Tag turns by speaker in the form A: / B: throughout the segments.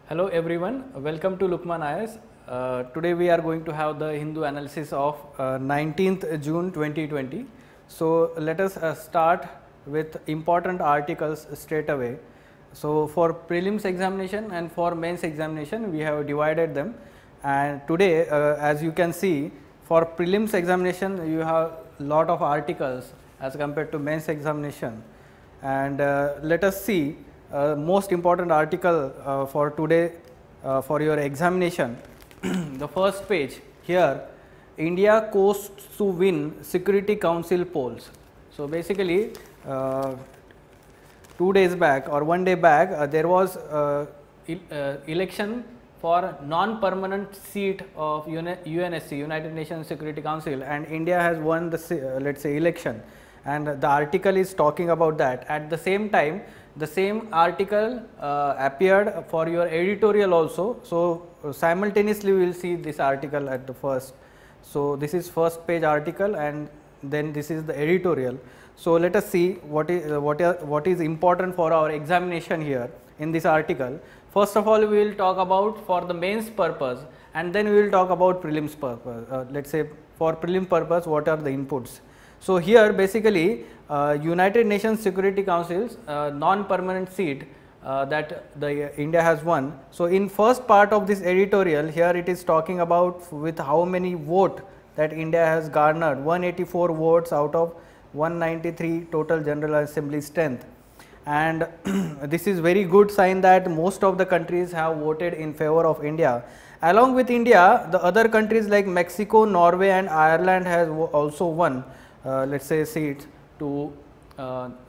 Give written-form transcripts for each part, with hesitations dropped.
A: Hello everyone, welcome to Lukman IS. Today we are going to have the Hindu analysis of 19th June 2020. So let us start with important articles straight away. So for prelims examination and for mains examination we have divided them, and today as you can see, for prelims examination you have lot of articles as compared to mains examination, and let us see most important article for today for your examination. The first page here, India coasts to win Security Council polls. So basically 2 days back or 1 day back there was election for non-permanent seat of UNSC, United Nations Security Council, and India has won the let's say election, and the article is talking about that. At the same time, the same article appeared for your editorial also. So simultaneously we will see this article at the first. So this is first page article, and then this is the editorial. So let us see what is important for our examination here in this article. First of all, we will talk about for the mains purpose, and then we will talk about prelims purpose. Let's say for prelim purpose, what are the inputs. So here basically United Nations Security Council's non-permanent seat that India has won. So in first part of this editorial, here it is talking about with how many vote that India has garnered, 184 votes out of 193 total General Assembly strength, and this is very good sign that most of the countries have voted in favor of India. Along with India, the other countries like Mexico, Norway and Ireland has also won let's say seats to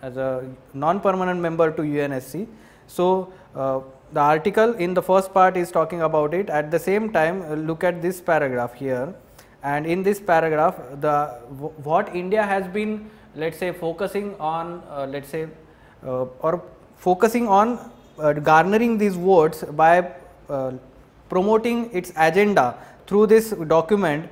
A: as a non-permanent member to UNSC. So the article in the first part is talking about it. At the same time, look at this paragraph here, and in this paragraph what India has been, let's say, focusing on let's say or focusing on garnering these votes by promoting its agenda through this document,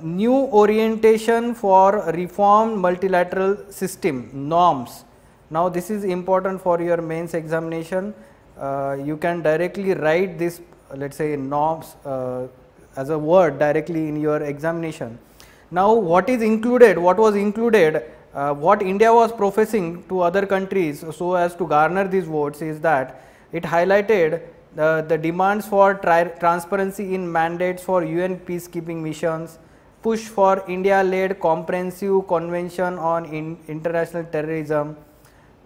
A: new orientation for reformed multilateral system norms. Now this is important for your mains examination. You can directly write this, let's say, norms as a word directly in your examination. Now what is included, what was included, what India was professing to other countries so as to garner these votes is that it highlighted the demands for transparency in mandates for UN peacekeeping missions, push for India-led comprehensive convention on international terrorism,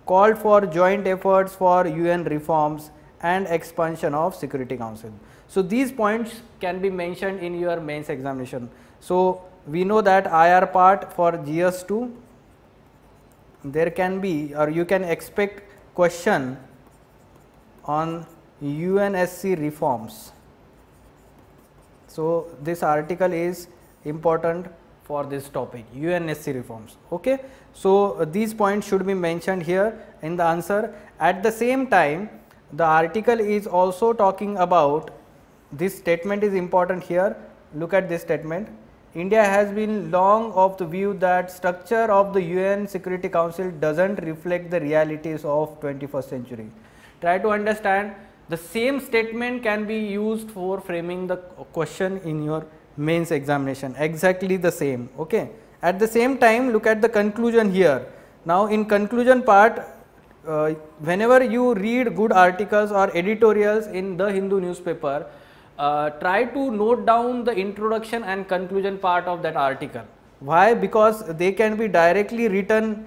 A: called for joint efforts for UN reforms and expansion of Security Council. So these points can be mentioned in your mains examination. So we know that IR part for GS2, there can be, or you can expect question on UNSC reforms. So this article is important for this topic, UNSC reforms. Okay. So these points should be mentioned here in the answer. At the same time, the article is also talking about, this statement is important here. Look at this statement. India has been long of the view that structure of the UN Security Council doesn't reflect the realities of 21st century. Try to understand, the same statement can be used for framing the question in your mains examination, exactly the same. Okay. At the same time, look at the conclusion here. Now in conclusion part, whenever you read good articles or editorials in the Hindu newspaper, try to note down the introduction and conclusion part of that article. Why? Because they can be directly written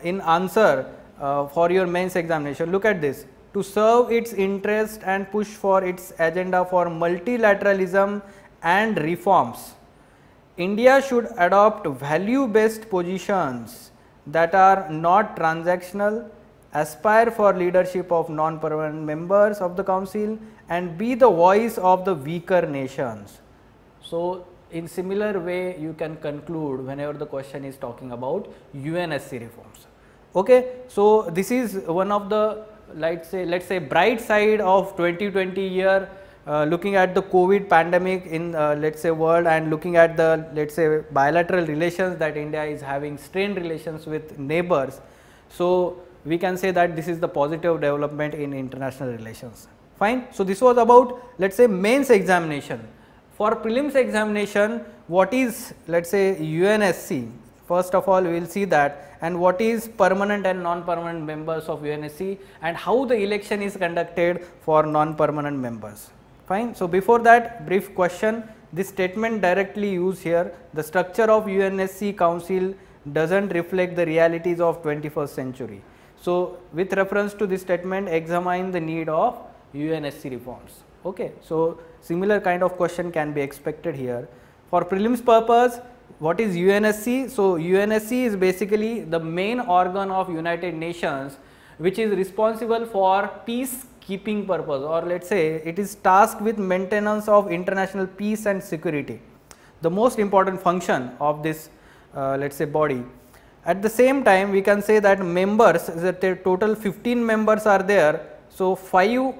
A: in answer for your mains examination. Look at this. To serve its interest and push for its agenda for multilateralism and reforms, India should adopt value-based positions that are not transactional, aspire for leadership of non-permanent members of the council, and be the voice of the weaker nations. So in similar way you can conclude whenever the question is talking about UNSC reforms. Okay. So this is one of the, let's say bright side of 2020 year, looking at the COVID pandemic in let's say world, and looking at the, let's say, bilateral relations that India is having, strained relations with neighbors. So we can say that this is the positive development in international relations. Fine. So this was about, let's say, mains examination. For prelims examination, what is, let's say, UNSC? First of all, we will see that, and what is permanent and non-permanent members of UNSC, and how the election is conducted for non-permanent members. Fine. So before that, brief question. This statement directly used here, the structure of UNSC Council doesn't reflect the realities of 21st century. So with reference to this statement, examine the need of UNSC reforms. Okay. So similar kind of question can be expected here. For prelims purpose, what is UNSC? So UNSC is basically the main organ of United Nations which is responsible for peacekeeping purpose, or let's say it is tasked with maintenance of international peace and security, the most important function of this let's say body. At the same time, we can say that members, the total 15 members are there. So 5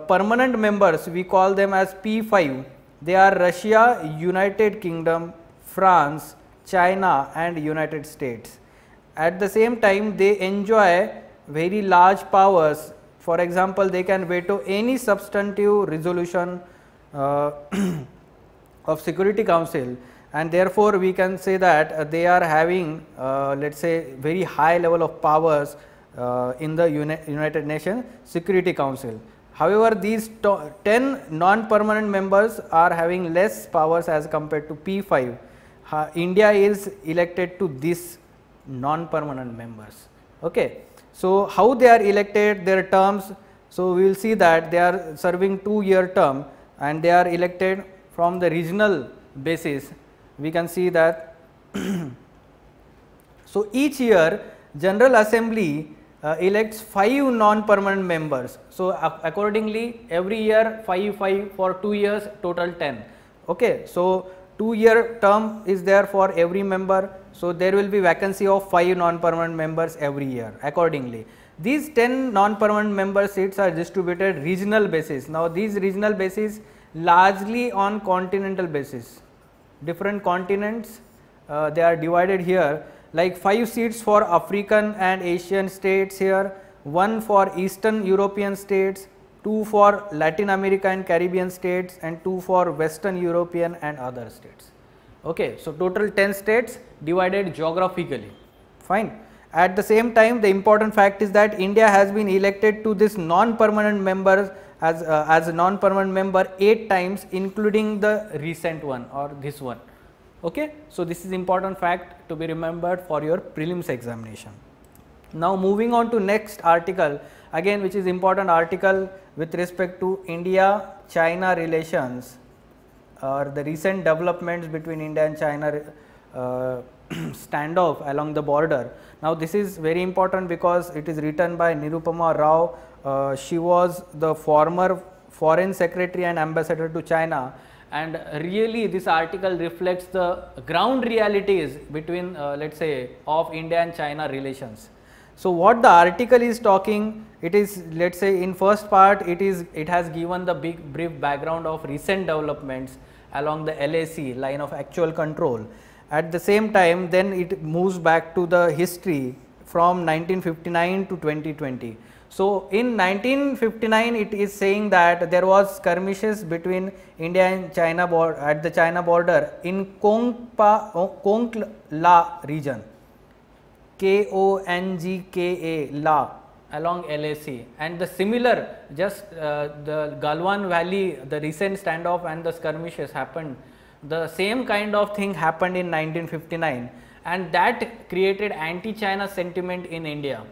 A: permanent members, we call them as P5. They are Russia, United Kingdom, France, China and United States. At the same time, they enjoy very large powers. For example, they can veto any substantive resolution of Security Council, and therefore we can say that they are having let's say very high level of powers in the United Nations Security Council. However, these 10 non-permanent members are having less powers as compared to P5. India is elected to these non-permanent members. Okay. So how they are elected, their terms? So we will see that they are serving 2-year term and they are elected from the regional basis. We can see that so each year General Assembly elects 5 non-permanent members. So accordingly, every year 5 for 2 years, total 10. Okay. So 2-year term is there for every member. So there will be vacancy of 5 non-permanent members every year accordingly. These 10 non-permanent member seats are distributed regional basis. Now these regional basis largely on continental basis. Different continents they are divided here, like 5 seats for African and Asian states here, 1 for Eastern European states, 2 for Latin America and Caribbean states, and 2 for Western European and other states. Okay. So total 10 states divided geographically. Fine. At the same time, the important fact is that India has been elected to this non-permanent members as a non-permanent member 8 times, including the recent one or this one. Okay. So this is important fact to be remembered for your prelims examination. Now moving on to next article, again which is important article with respect to India-China relations, or the recent developments between India and China standoff along the border. Now this is very important because it is written by Nirupama Rao. She was the former foreign secretary and ambassador to China, and really this article reflects the ground realities between let's say of India and China relations. So what the article is talking, it is, let's say, in first part it has given the brief background of recent developments along the LAC, line of actual control. At the same time, then it moves back to the history from 1959 to 2020. So in 1959, it is saying that there was skirmishes between India and China at the China border in Kongla region, Kongka, La, along LAC, and the similar just the Galwan Valley, the recent standoff and the skirmishes happened. The same kind of thing happened in 1959, and that created anti-China sentiment in India,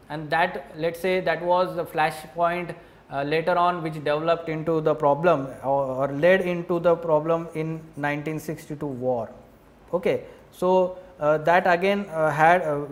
A: and that, let's say, that was the flashpoint later on which developed into the problem or led into the problem in 1962 war. Okay. So that again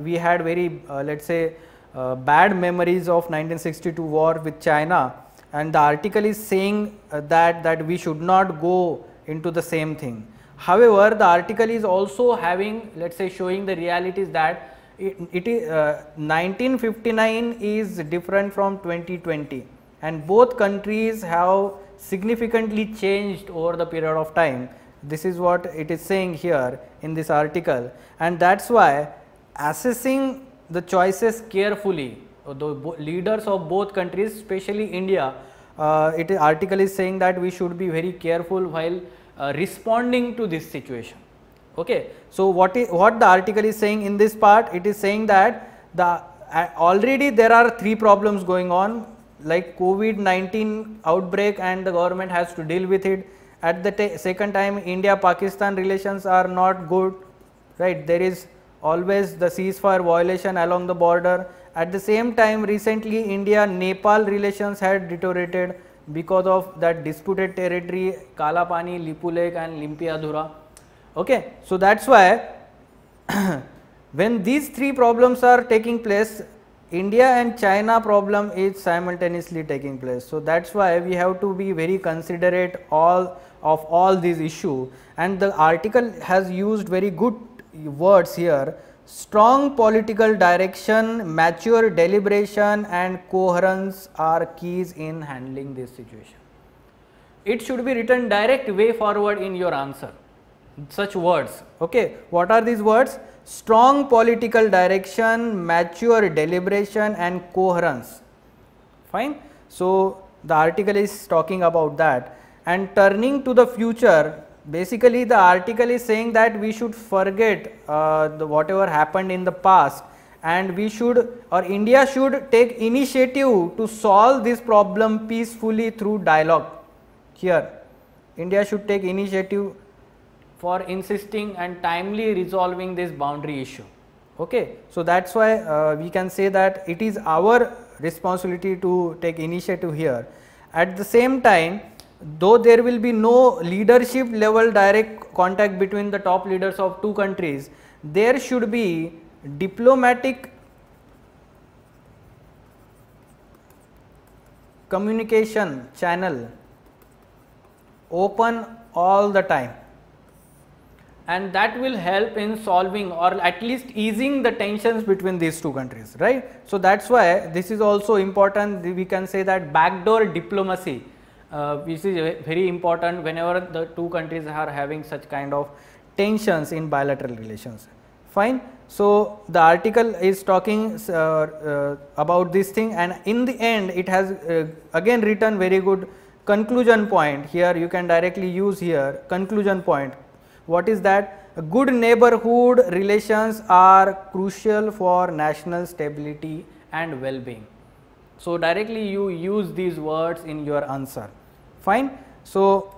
A: we had very let's say bad memories of 1962 war with China, and the article is saying that we should not go into the same thing. However, the article is also having, let's say, showing the realities that it is 1959 is different from 2020, and both countries have significantly changed over the period of time. This is what it is saying here in this article, and that's why assessing the choices carefully, the leaders of both countries, especially India, article is saying that we should be very careful while responding to this situation. Okay. So, what the article is saying in this part, it is saying that already there are 3 problems going on, like COVID-19 outbreak, and the government has to deal with it. At the second time, India-Pakistan relations are not good, right? There is always the ceasefire violation along the border. At the same time, recently India-Nepal relations had deteriorated because of that disputed territory, Kala Pani, Lipu Lake and Limpiadhura. Okay. So, that is why when these 3 problems are taking place, India and China problem is simultaneously taking place. So, that is why we have to be very considerate of all these issues, and the article has used very good words here: strong political direction, mature deliberation and coherence are keys in handling this situation. It should be written direct way forward in your answer, such words. Okay. What are these words? Strong political direction, mature deliberation and coherence. Fine. So, the article is talking about that. And turning to the future, basically the article is saying that we should forget whatever happened in the past, and we should, or India should take initiative to solve this problem peacefully through dialogue. Here India should take initiative for insisting and timely resolving this boundary issue. Okay. So, that is why we can say that it is our responsibility to take initiative here. At the same time, though there will be no leadership level direct contact between the top leaders of 2 countries, there should be diplomatic communication channel open all the time, and that will help in solving or at least easing the tensions between these 2 countries, right. So, that is why this is also important. We can say that backdoor diplomacy, which is very important whenever the 2 countries are having such kind of tensions in bilateral relations. Fine. So, the article is talking about this thing, and in the end it has again written very good conclusion point. Here you can directly use here conclusion point. What is that? Good neighborhood relations are crucial for national stability and well-being. So, directly you use these words in your answer. Fine. So,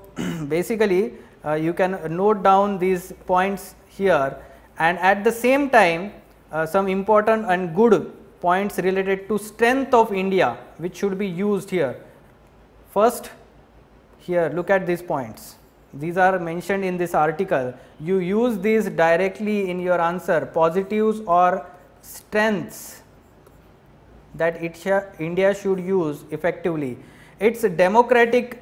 A: basically you can note down these points here, and at the same time some important and good points related to strength of India which should be used here. First, here look at these points. These are mentioned in this article. You use these directly in your answer, positives or strengths that India should use effectively. Its democratic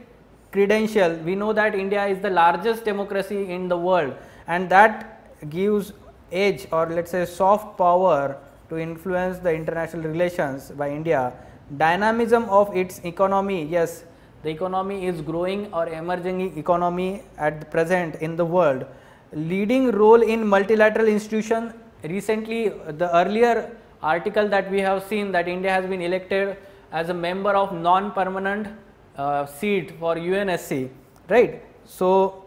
A: credential, we know that India is the largest democracy in the world, and that gives edge or let us say soft power to influence the international relations by India. Dynamism of its economy, yes, the economy is growing or emerging economy at the present in the world. Leading role in multilateral institution. Recently, the earlier article that we have seen that India has been elected as a member of non-permanent seat for UNSC, right. So,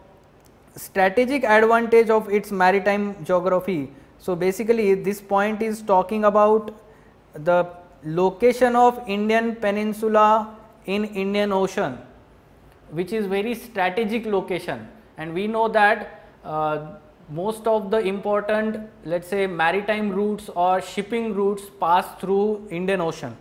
A: strategic advantage of its maritime geography. So, basically this point is talking about the location of Indian peninsula in Indian Ocean, which is very strategic location, and we know that most of the important, let us say, maritime routes or shipping routes pass through Indian Ocean.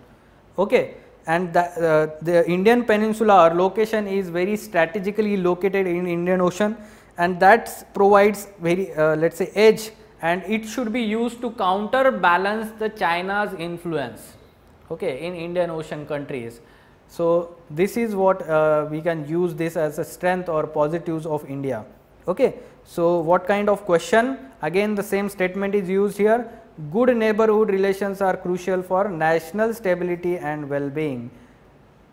A: Okay. And the Indian peninsula or location is very strategically located in Indian Ocean, and that provides very let us say edge, and it should be used to counterbalance the China's influence, okay, in Indian Ocean countries. So, this is what we can use this as a strength or positives of India. Okay. So, what kind of question? Again the same statement is used here. Good neighborhood relations are crucial for national stability and well-being.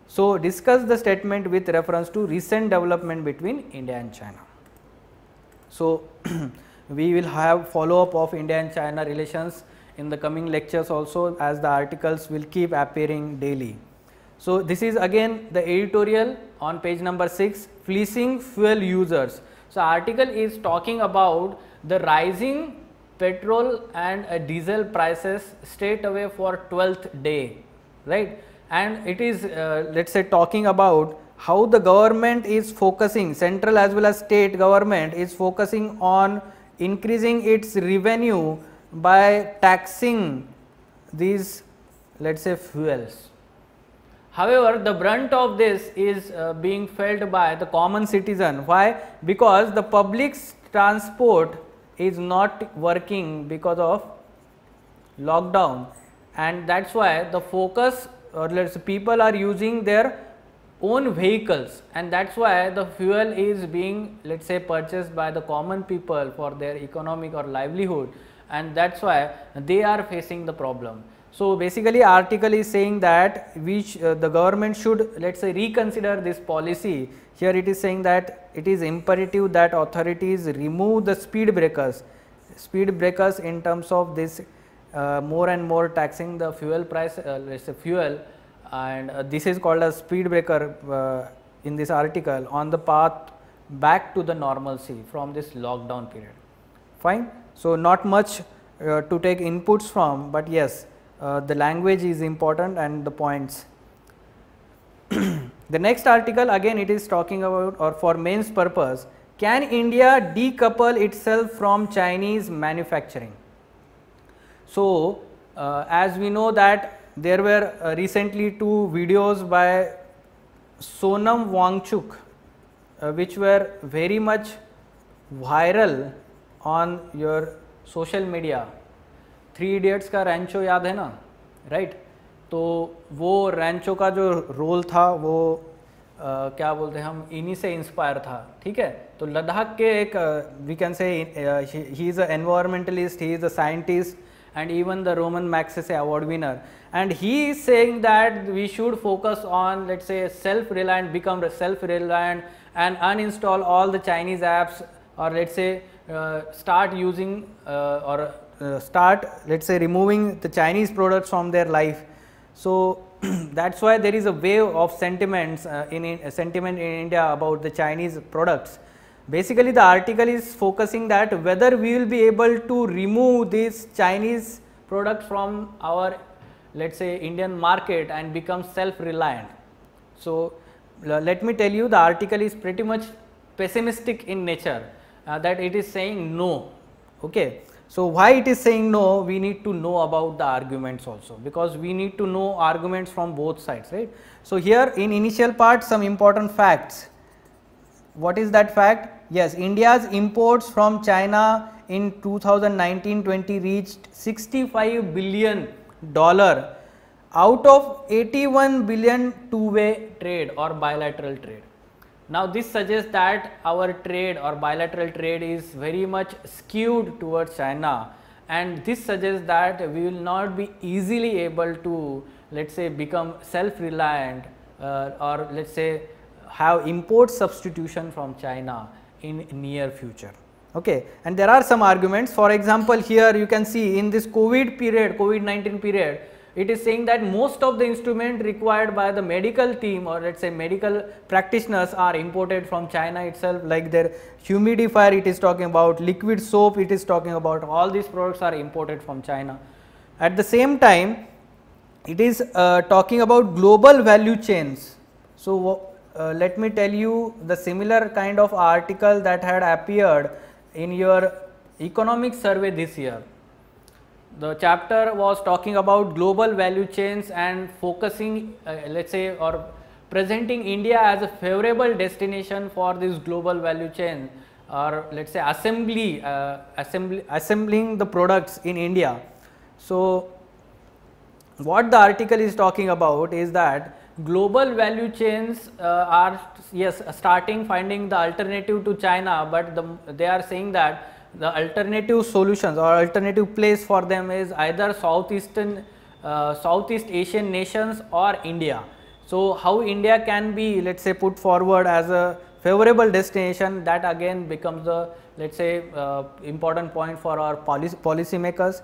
A: So, discuss the statement with reference to recent development between India and China. So, we will have follow up of India and China relations in the coming lectures also, as the articles will keep appearing daily. So this is again the editorial on page number 6, fleecing fuel users. So article is talking about the rising petrol and diesel prices straight away for 12th day, right? And it is let's say talking about how the government is focusing, central as well as state government is focusing on increasing its revenue by taxing these, let's say, fuels. However, the brunt of this is being felt by the common citizen. Why? Because the public transport is not working because of lockdown, and that's why the focus, or let's say people are using their own vehicles, and that's why the fuel is being, let's say, purchased by the common people for their economic or livelihood, and that's why they are facing the problem. So basically article is saying that the government should, let's say, reconsider this policy. Here it is saying that it is imperative that authorities remove the speed breakers in terms of this more and more taxing the fuel price, let's say fuel, and this is called a speed breaker in this article on the path back to the normalcy from this lockdown period. Fine. So not much to take inputs from, but yes, the language is important and the points. The next article, again it is talking about, or for mains purpose, can India decouple itself from Chinese manufacturing? So as we know that there were recently 2 videos by Sonam Wangchuk which were very much viral on your social media. 3 Idiots का रैंचो याद है ना, right? तो वो रैंचो का जो role था वो क्या बोलते हैं हम, इन्हीं से इंस्पायर था, ठीक है? तो लद्दाख के एक we can say he is a environmentalist, he is a scientist and even the Roman Magsaysay award winner, and he is saying that we should focus on, let's say, self-reliant, become self-reliant and uninstall all the Chinese apps, or let's say start using start, let's say, removing the Chinese products from their life. So that's why there is a wave of sentiments sentiment in India about the Chinese products. Basically the article is focusing that whether we will be able to remove these Chinese products from our, let's say, Indian market and become self-reliant. So let me tell you, the article is pretty much pessimistic in nature, that it is saying no. Okay. So why it is saying no, we need to know about the arguments also, because we need to know arguments from both sides, right? So here in initial part, some important facts. What is that fact? Yes, India's imports from China in 2019-20 reached $65 billion out of 81 billion two-way trade or bilateral trade. Now this suggests that our trade or bilateral trade is very much skewed towards China, and this suggests that we will not be easily able to, let's say, become self-reliant or let's say have import substitution from China in near future. Okay. And there are some arguments. For example, here you can see in this COVID-19 period, it is saying that most of the instrument required by the medical team, or let's say medical practitioners, are imported from China itself, like their humidifier it is talking about, liquid soap it is talking about, all these products are imported from China. At the same time, it is talking about global value chains. So let me tell you the similar kind of article that had appeared in your economic survey this year. The chapter was talking about global value chains and focusing, let's say, or presenting India as a favorable destination for this global value chain, or let's say assembling the products in India. So what the article is talking about is that global value chains are, yes, finding the alternative to China, but they are saying that the alternative solutions or alternative place for them is either Southeast Asian nations or India. So how India can be, let's say, put forward as a favorable destination, that again becomes the, let's say, important point for our policy makers.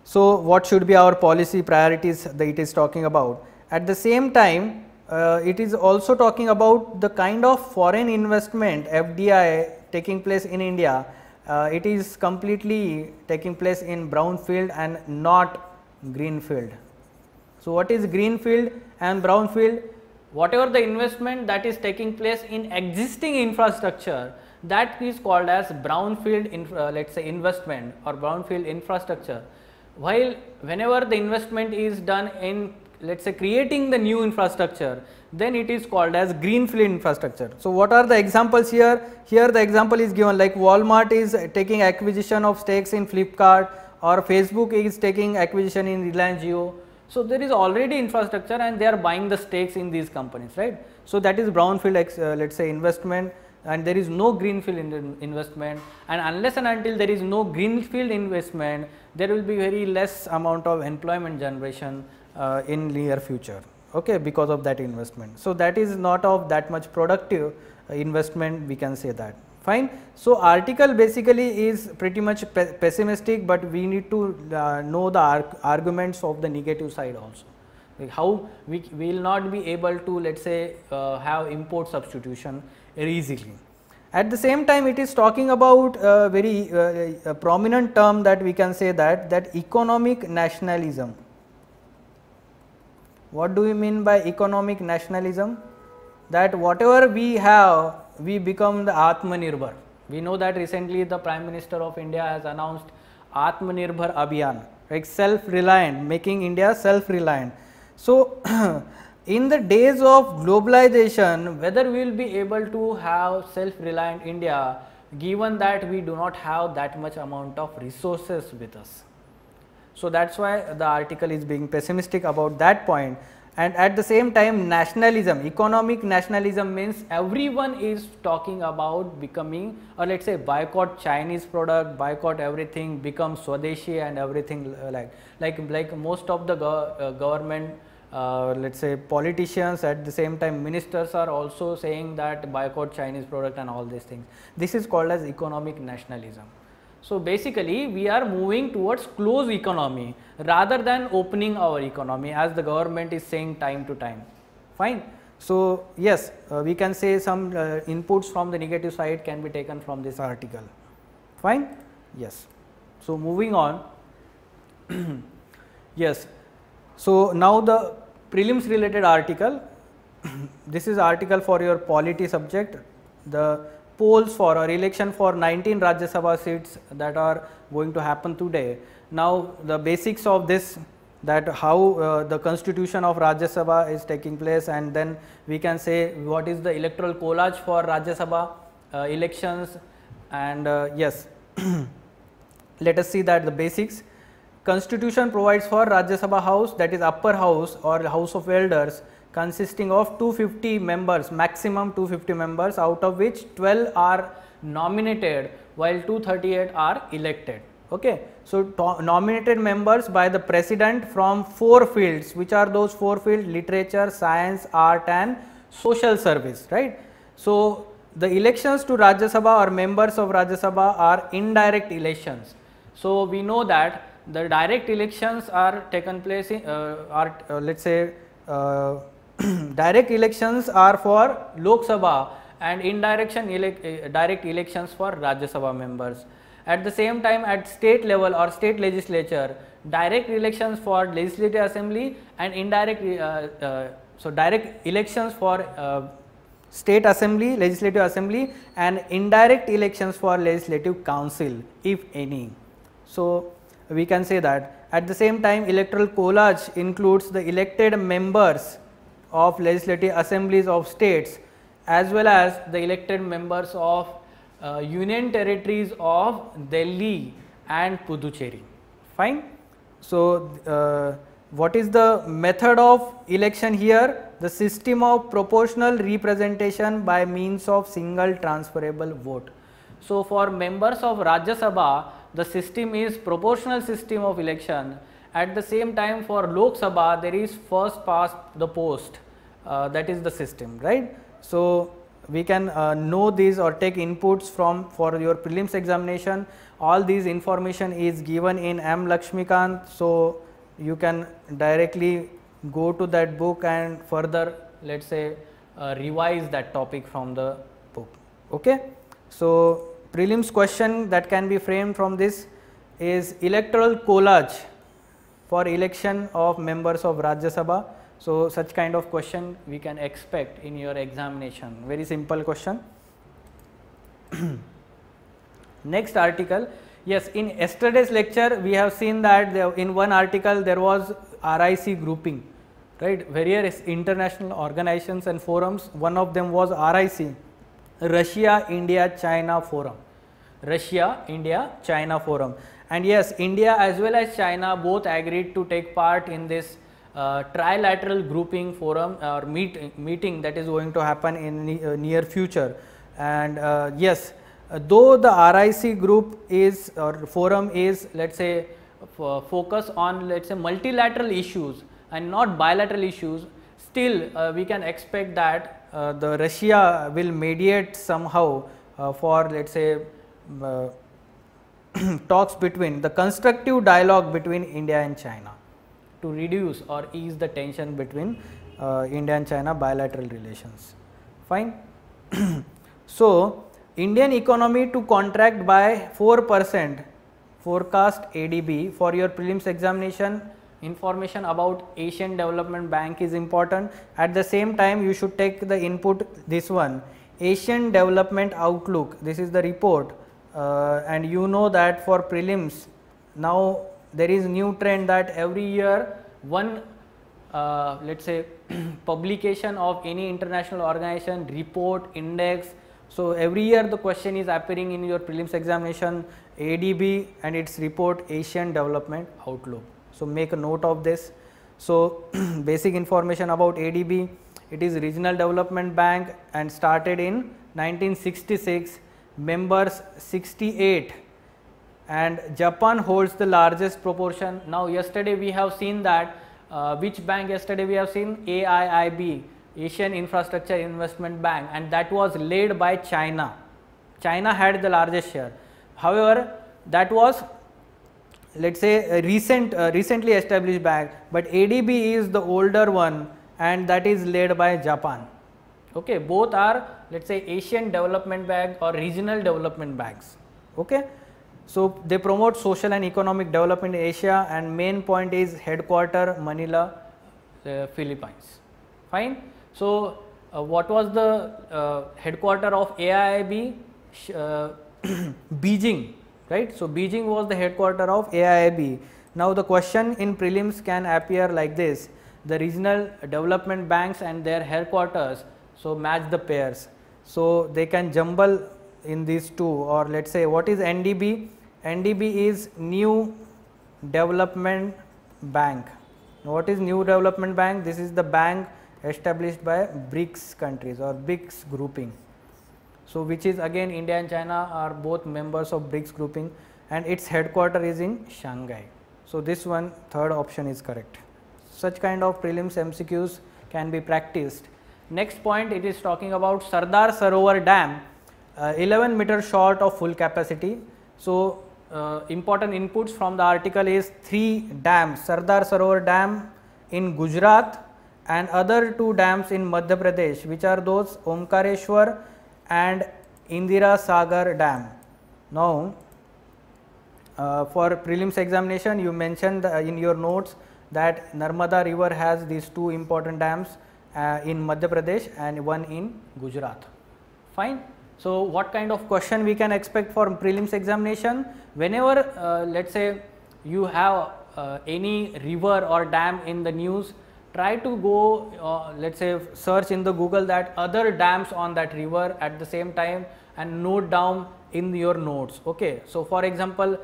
A: So what should be our policy priorities that it is talking about. At the same time, it is also talking about the kind of foreign investment FDI taking place in India. It is completely taking place in brownfield and not greenfield. So, what is greenfield and brownfield? Whatever the investment that is taking place in existing infrastructure, that is called as brownfield let us say investment or brownfield infrastructure. While whenever the investment is done in, let us say, creating the new infrastructure, then it is called as greenfield infrastructure. So, what are the examples here? Here the example is given, like Walmart is taking acquisition of stakes in Flipkart, or Facebook is taking acquisition in Reliance Jio. So, there is already infrastructure and they are buying the stakes in these companies, right. So, that is brownfield let us say investment, and there is no greenfield investment, and unless and until there is no greenfield investment, there will be very less amount of employment generation in near future, okay, because of that investment. So, that is not of that much productive investment, we can say that. Fine. So, article basically is pretty much pessimistic, but we need to know the arguments of the negative side also, like how we will not be able to, let us say, have import substitution easily. At the same time, it is talking about a very prominent term that we can say that economic nationalism. What do we mean by economic nationalism? That whatever we have, we become the Atmanirbhar. We know that recently the Prime Minister of India has announced Atmanirbhar Abhiyan, like self-reliant, making India self-reliant. So, in the days of globalization, whether we will be able to have self-reliant India, given that we do not have that much amount of resources with us. So, that is why the article is being pessimistic about that point. And at the same time, nationalism, economic nationalism means everyone is talking about becoming, or let us say, boycott Chinese product, boycott everything, become Swadeshi and everything, like most of the government, let us say, politicians, at the same time ministers are also saying that boycott Chinese product and all these things. This is called as economic nationalism. So, basically we are moving towards closed economy rather than opening our economy, as the government is saying time to time. Fine. So, yes, we can say some inputs from the negative side can be taken from this article. Fine. Yes. So, moving on. Yes. So, now the prelims related article. This is article for your polity subject. The polls for or election for 19 Rajya Sabha seats that are going to happen today. Now, the basics of this, that how the constitution of Rajya Sabha is taking place, and then we can say what is the electoral collage for Rajya Sabha elections, and yes, let us see that the basics. Constitution provides for Rajya Sabha house, that is upper house or house of elders, consisting of 250 members, maximum 250 members, out of which 12 are nominated while 238 are elected. Okay. So, nominated members by the president from 4 fields. Which are those 4 fields? Literature, science, art and social service, right. So, the elections to Rajya Sabha or members of Rajya Sabha are indirect elections. So, we know that the direct elections are taken place in let us say direct elections are for Lok Sabha and direct elections for Rajya Sabha members. At the same time, at state level or state legislature, direct elections for legislative assembly and indirect so direct elections for state assembly, legislative assembly, and indirect elections for legislative council, if any. So, we can say that. At the same time, electoral collage includes the elected members of legislative assemblies of states as well as the elected members of union territories of Delhi and Puducherry. Fine. So, what is the method of election here? The system of proportional representation by means of single transferable vote. So, for members of Rajya Sabha, the system is proportional system of election. At the same time, for Lok Sabha, there is first past the post, that is the system, right. So, we can know these or take inputs from for your prelims examination. All these information is given in M. Lakshmikant. So, you can directly go to that book and further let's say revise that topic from the book. Okay. So prelims question that can be framed from this is electoral collage for election of members of Rajya Sabha. So such kind of question we can expect in your examination. Very simple question. Next article. Yes, in yesterday's lecture we have seen that in one article there was RIC grouping, right? Various international organizations and forums. One of them was RIC, Russia, India, China Forum. Russia, India, China Forum. And yes, India as well as China both agreed to take part in this trilateral grouping forum or meeting that is going to happen in near future. And yes, though the RIC group is or forum is, let's say, focus on, let's say, multilateral issues and not bilateral issues, still we can expect that the Russia will mediate somehow for, let's say, talks between the constructive dialogue between India and China to reduce or ease the tension between India and China bilateral relations. Fine. So Indian economy to contract by 4% forecast ADB. For your prelims examination, information about Asian Development Bank is important. At the same time, you should take the input, this one, Asian Development Outlook. This is the report, and you know that for prelims now there is new trend that every year one let's say publication of any international organization report index. So every year the question is appearing in your prelims examination, ADB and its report Asian Development Outlook. So make a note of this. So basic information about ADB, it is Regional Development Bank and started in 1966, members 68, and Japan holds the largest proportion. Now yesterday we have seen that which bank yesterday we have seen? AIIB, Asian Infrastructure Investment Bank, and that was led by China. China had the largest share. However, that was, let's say, a recently established bank, but ADB is the older one and that is led by Japan. Okay, both are, let's say, Asian Development Bank or regional development banks. Okay. So they promote social and economic development in Asia, and main point is headquarter Manila, Philippines. Fine. So what was the headquarter of AIIB? Beijing, right? So Beijing was the headquarter of AIIB. Now the question in prelims can appear like this: the regional development banks and their headquarters, so match the pairs. So they can jumble in these two, or let's say, what is NDB? NDB is New Development Bank. What is New Development Bank? This is the bank established by BRICS countries or BRICS grouping. So which is again India and China are both members of BRICS grouping, and its headquarter is in Shanghai. So this one, third option is correct. Such kind of prelims MCQs can be practiced. Next point, it is talking about Sardar Sarovar Dam, 11 meters short of full capacity. So important inputs from the article is 3 dams: Sardar Sarovar Dam in Gujarat and other 2 dams in Madhya Pradesh, which are those Omkareshwar and Indira Sagar Dam. Now for prelims examination, you mentioned in your notes that Narmada river has these 2 important dams in Madhya Pradesh and one in Gujarat. Fine. So what kind of question we can expect for prelims examination? Whenever let's say you have any river or dam in the news, try to go let's say search in the Google that other dams on that river at the same time and note down in your notes. Okay. So for example,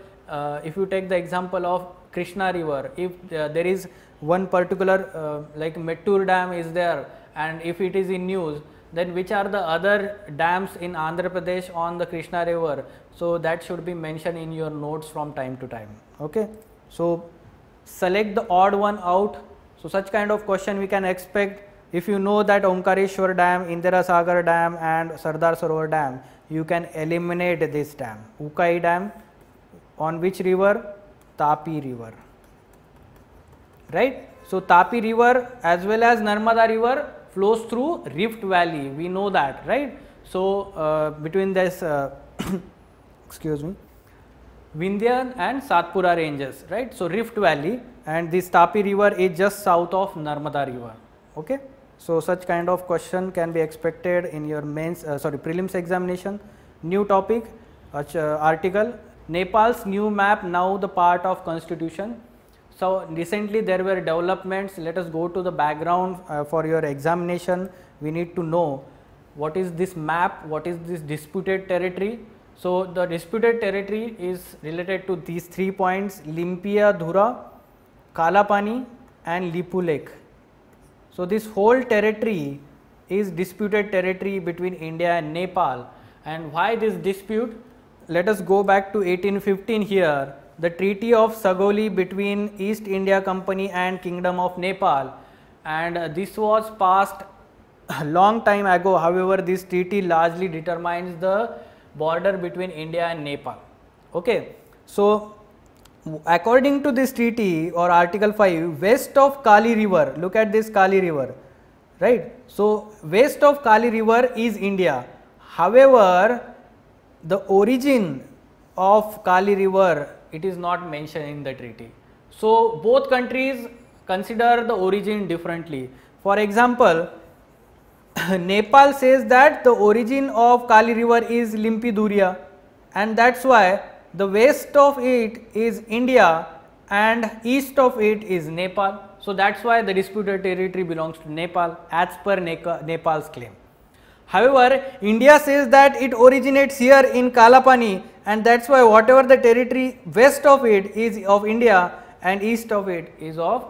A: if you take the example of Krishna river, if there is one particular like Mettur dam is there, and if it is in news, then which are the other dams in Andhra Pradesh on the Krishna river? So that should be mentioned in your notes from time to time. Okay. So select the odd one out. So such kind of question we can expect. If you know that Omkareshwar Dam, Indira Sagar Dam and Sardar Sarovar Dam, you can eliminate this dam. Ukai Dam on which river? Tapi river. Right. So Tapi river as well as Narmada river flows through Rift Valley. We know that, right? So between this excuse me, Vindhyan and Satpura ranges, right? So Rift Valley, and this Tapi river is just south of Narmada river. Okay, so such kind of question can be expected in your mains prelims examination. New topic, article, Nepal's new map now the part of constitution. So recently there were developments. Let us go to the background for your examination. We need to know what is this map, what is this disputed territory. So the disputed territory is related to these 3 points: Limpia Dhura, Kalapani and Lipu Lake. So this whole territory is disputed territory between India and Nepal. And why this dispute? Let us go back to 1815 here. The Treaty of Sagoli between East India Company and Kingdom of Nepal, and this was passed a long time ago. However, this treaty largely determines the border between India and Nepal. Okay, so according to this treaty or article 5, west of Kali river, look at this Kali river, right? So west of Kali river is India. However, the origin of Kali river, it is not mentioned in the treaty. So both countries consider the origin differently. For example, Nepal says that the origin of Kali river is Limpiduria, and that's why the west of it is India and east of it is Nepal. So that's why the disputed territory belongs to Nepal as per Nepal's claim. However, India says that it originates here in Kalapani, and that's why whatever the territory west of it is of India and east of it is of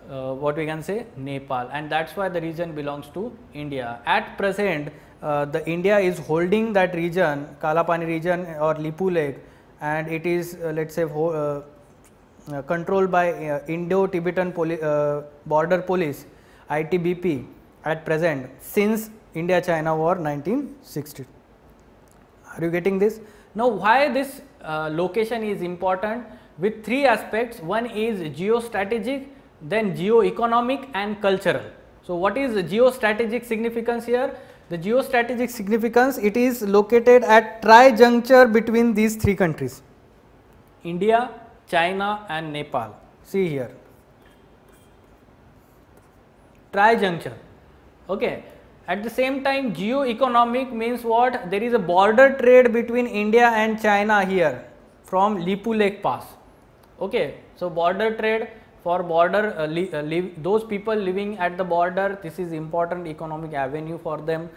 A: what we can say Nepal, and that's why the region belongs to India. At present, the India is holding that region, Kalapani region or Lipu Lake, and it is let's say controlled by Indo-Tibetan Border Police, ITBP at present since India-China War 1960. Are you getting this? Now, why this location is important? With 3 aspects. One is geostrategic, then geo-economic and cultural. So what is the geostrategic significance here? The geostrategic significance, it is located at tri-juncture between these 3 countries, India, China and Nepal. See here, tri-juncture. Okay. At the same time, geo-economic means what? There is a border trade between India and China here from Lipu Lake Pass. Okay. So border trade for border those people living at the border, this is important economic avenue for them.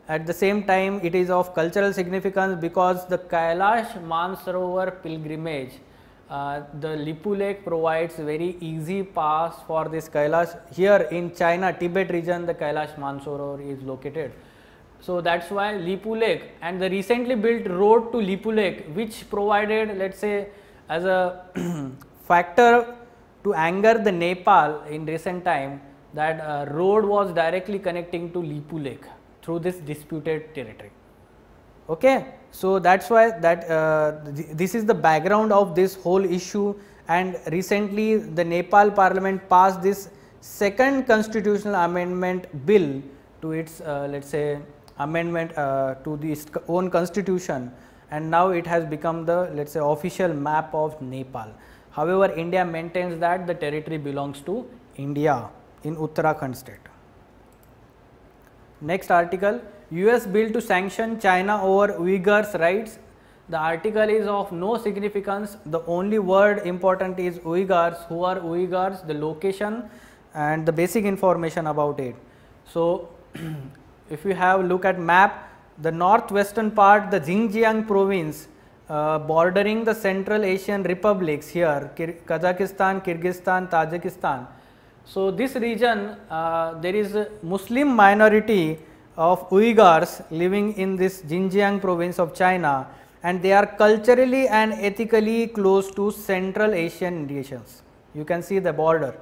A: At the same time, it is of cultural significance because the Kailash Mansarovar pilgrimage, the Lipu Lake provides very easy pass for this Kailash. Here in China, Tibet region, the Kailash Mansarovar is located. So that's why Lipu Lake, and the recently built road to Lipu Lake, which provided, let's say, as a factor to anger the Nepal in recent time, that road was directly connecting to Lipu Lake through this disputed territory. Okay, so that's why that this is the background of this whole issue, and recently the Nepal Parliament passed this second constitutional amendment bill to its let's say amendment to its own constitution, and now it has become the, let's say, official map of Nepal. However, India maintains that the territory belongs to India in Uttarakhand state. Next article, US bill to sanction China over Uyghurs' rights. The article is of no significance. The only word important is Uyghurs. Who are Uyghurs? The location and the basic information about it. So if you have look at map, the northwestern part, the Xinjiang province, bordering the Central Asian republics here, Kazakhstan, Kyrgyzstan, Tajikistan. So this region, there is a Muslim minority of Uyghurs living in this Xinjiang province of China, and they are culturally and ethically close to Central Asian nations. You can see the border.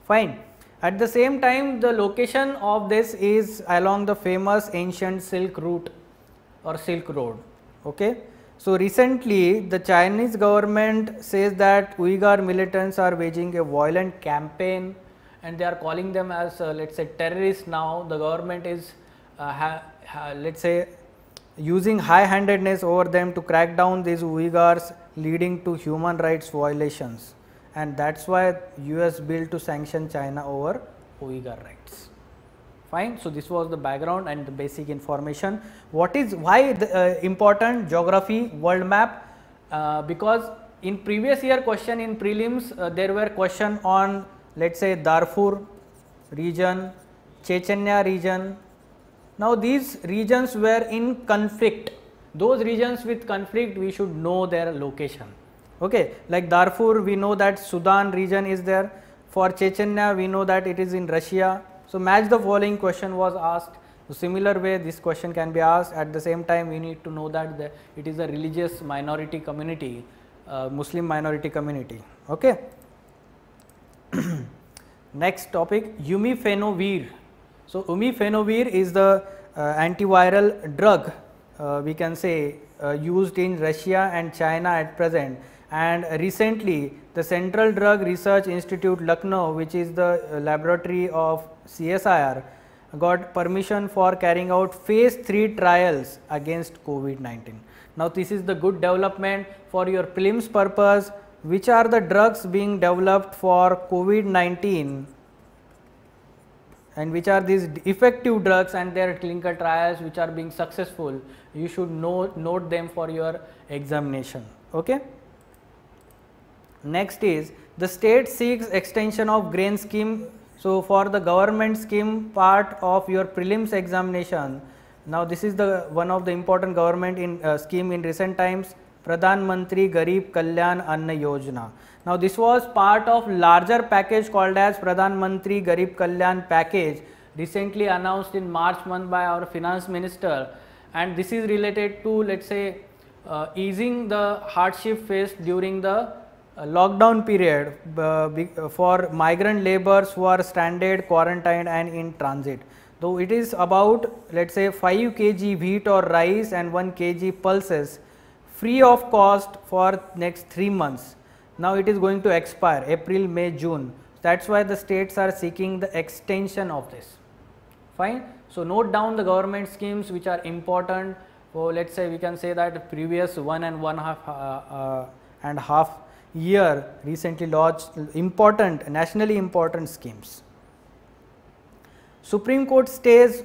A: Fine. At the same time, the location of this is along the famous ancient Silk Route or Silk Road. Okay. So recently, the Chinese government says that Uyghur militants are waging a violent campaign, and they are calling them as let's say terrorists. Now the government is let's say using high-handedness over them to crack down these Uyghurs, leading to human rights violations, and that's why US bill to sanction China over Uyghur rights. Fine. So this was the background and the basic information. What is why the, important geography world map? Because in previous year question in prelims there were question on let's say Darfur region, Chechnya region. Now these regions were in conflict. Those regions with conflict we should know their location. Okay, like Darfur we know that Sudan region is there. For Chechnya we know that it is in Russia. So match the following question was asked. So similar way this question can be asked. At the same time we need to know that it is a religious minority community, Muslim minority community. Okay. Next topic, Umifenovir. So Umifenovir is the antiviral drug we can say used in Russia and China at present, and recently the Central Drug Research Institute Lucknow, which is the laboratory of CSIR, got permission for carrying out phase 3 trials against COVID-19. Now this is the good development for your prelims purpose. Which are the drugs being developed for COVID-19 and which are these effective drugs and their clinical trials which are being successful? You should note them for your examination. Okay. Next is the state seeks extension of grain scheme. So for the government scheme part of your prelims examination, now this is the one of the important government in scheme in recent times, Pradhan Mantri Garib Kalyan Anna Yojana. Now this was part of larger package called as Pradhan Mantri Garib Kalyan package, recently announced in March month by our finance minister, and this is related to let's say easing the hardship faced during the lockdown period for migrant laborers who are stranded, quarantined and in transit. Though it is about let's say 5 kg wheat or rice and 1 kg pulses free of cost for next 3 months. Now it is going to expire April, May, June. That's why the states are seeking the extension of this. Fine. So note down the government schemes which are important for let's say we can say that previous 1.5 year recently launched important nationally important schemes. Supreme Court stays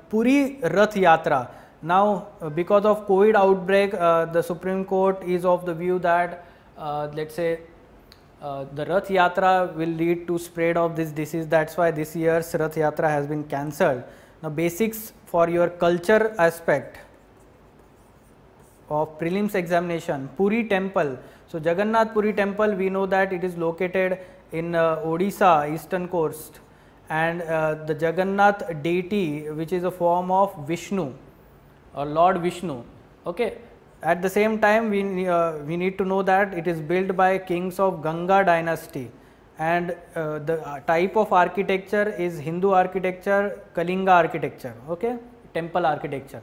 A: Puri Rath Yatra. Now because of COVID outbreak the Supreme Court is of the view that let's say the Rath Yatra will lead to spread of this disease. That's why this year's Rath Yatra has been cancelled. Now basics for your culture aspect of prelims examination, Puri temple. So Jagannath Puri temple, we know that it is located in Odisha eastern coast, and the Jagannath deity which is a form of Vishnu or Lord Vishnu. Okay. At the same time we need to know that it is built by kings of Ganga dynasty, and the type of architecture is Hindu architecture, Kalinga architecture, okay, temple architecture.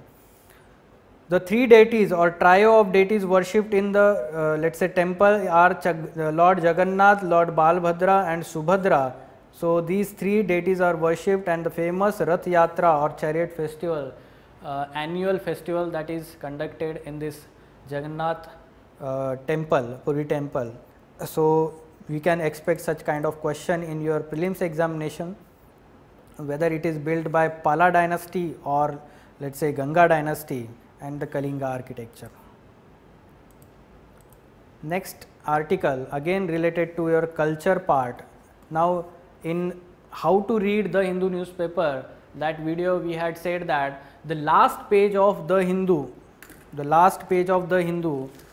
A: The 3 deities or trio of deities worshipped in the let's say temple are Lord Jagannath, Lord Balbhadra and Subhadra. So these 3 deities are worshipped, and the famous Rath Yatra or chariot festival, annual festival that is conducted in this Jagannath temple, Puri temple. So we can expect such kind of question in your prelims examination, whether it is built by Pala dynasty or let's say Ganga dynasty and the Kalinga architecture. Next article again related to your culture part. Now in how to read the Hindu newspaper, that video we had said that the last page of the Hindu,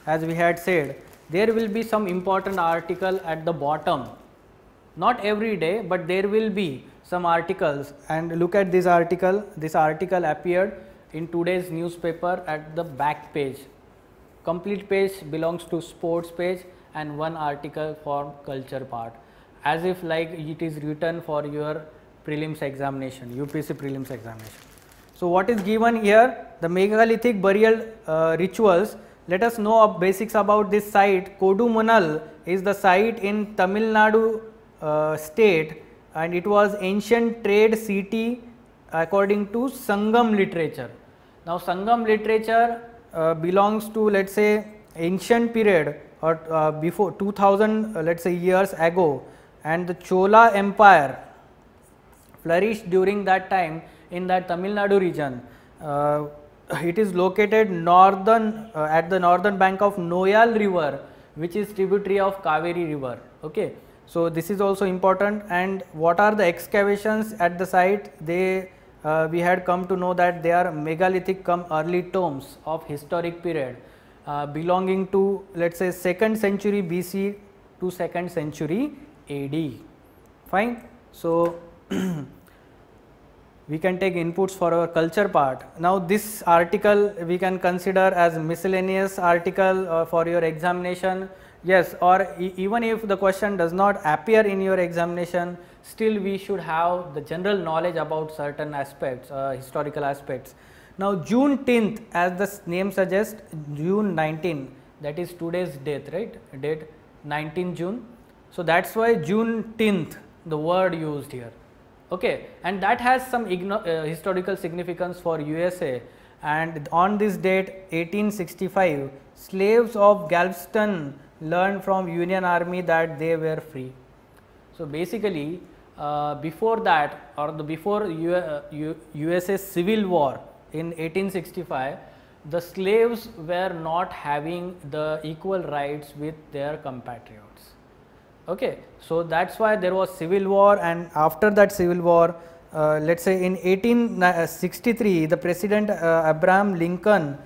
A: as we had said, there will be some important article at the bottom. Not every day, but there will be some articles, and look at this article. This article appeared in today's newspaper at the back page. Complete page belongs to sports page and one article for culture part, as if like it is written for your prelims examination, UPSC prelims examination. So what is given here? The megalithic burial rituals. Let us know of basics about this site. Kodumanal is the site in Tamil Nadu state, and it was ancient trade city according to Sangam literature. Now Sangam literature belongs to, let's say, ancient period, or before 2000 let's say years ago, and the Chola Empire flourished during that time in that Tamil Nadu region. It is located northern at the northern bank of Noyal river, which is tributary of Kaveri river. Okay, so this is also important. And what are the excavations at the site? They we had come to know that they are megalithic cum early tombs of historic period belonging to, let's say, 2nd century BC to 2nd century AD. Fine. So we can take inputs for our culture part. Now this article we can consider as miscellaneous article for your examination. Yes, or even if the question does not appear in your examination, still we should have the general knowledge about certain aspects, historical aspects. Now June 10th, as the name suggests, June 19, that is today's date, right? Date 19 June. So that's why June 10th, the word used here. Okay, and that has some historical significance for USA. And on this date 1865, slaves of Galveston learned from Union Army that they were free. So basically before that, or before USA Civil War in 1865, the slaves were not having the equal rights with their compatriots. Okay, so that's why there was civil war, and after that civil war, let's say in 1863, the President Abraham Lincoln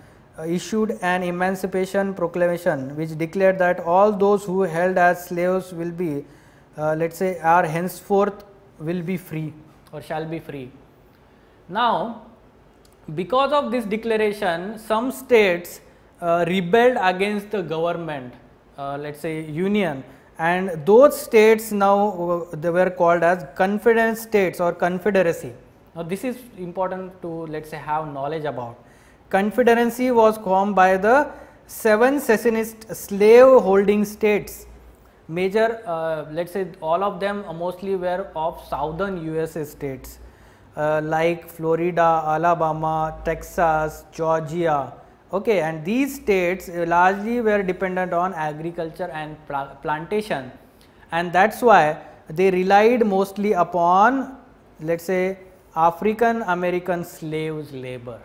A: issued an emancipation proclamation which declared that all those who held as slaves will be, let's say, are henceforth will be free or shall be free. Now because of this declaration, some states rebelled against the government, let's say union, and those states now they were called as Confederate states or Confederacy. Now this is important to, let's say, have knowledge about. Confederacy was formed by the 7 secessionist slave holding states. Major, let's say, all of them mostly were of southern USA states like Florida, Alabama, Texas, Georgia. Okay, and these states largely were dependent on agriculture and plantation, and that's why they relied mostly upon, let's say, African American slaves labor,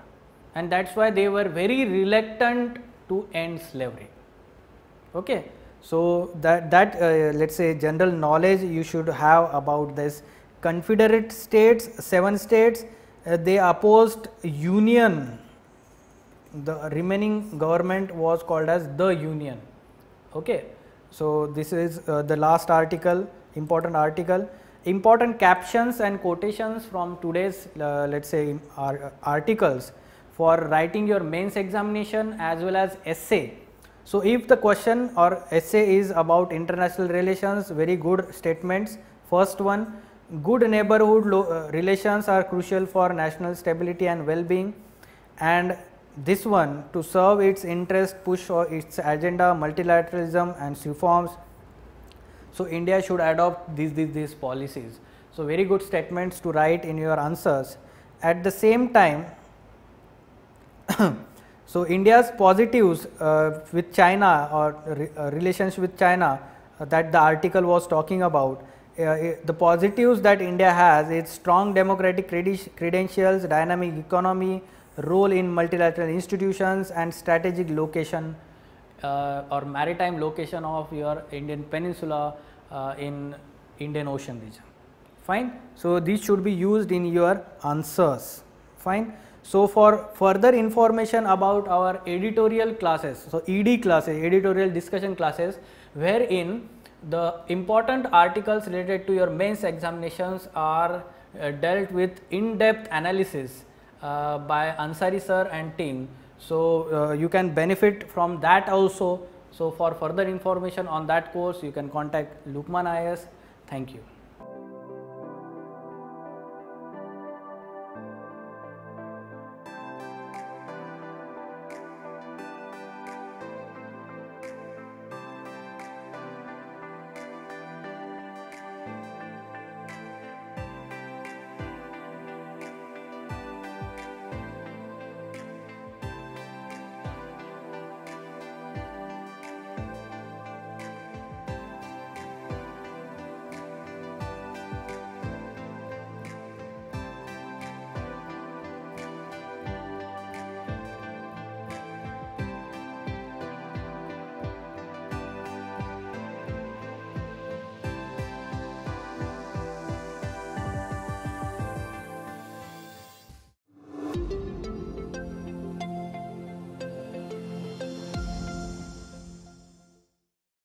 A: and that's why they were very reluctant to end slavery. Okay, so that let's say general knowledge you should have about this. Confederate states, 7 states, they opposed union. The remaining government was called as the union. Okay, so this is the last article, important article. Important captions and quotations from today's let's say articles for writing your mains examination as well as essay. So if the question or essay is about international relations, very good statements. First one, good neighborhood relations are crucial for national stability and well-being, and this one, to serve its interest, push or its agenda, multilateralism and reforms. So India should adopt these policies. So very good statements to write in your answers. At the same time, so India's positives with China or relations with China that the article was talking about. The positives that India has, its strong democratic credentials, dynamic economy, role in multilateral institutions, and strategic location or maritime location of your Indian peninsula in Indian Ocean region. Fine. So these should be used in your answers. Fine. So for further information about our editorial classes, so ED classes, editorial discussion classes, wherein the important articles related to your mains examinations are dealt with in-depth analysis by Ansari sir and team. So you can benefit from that also. So for further information on that course, you can contact Lukman IAS. Thank you.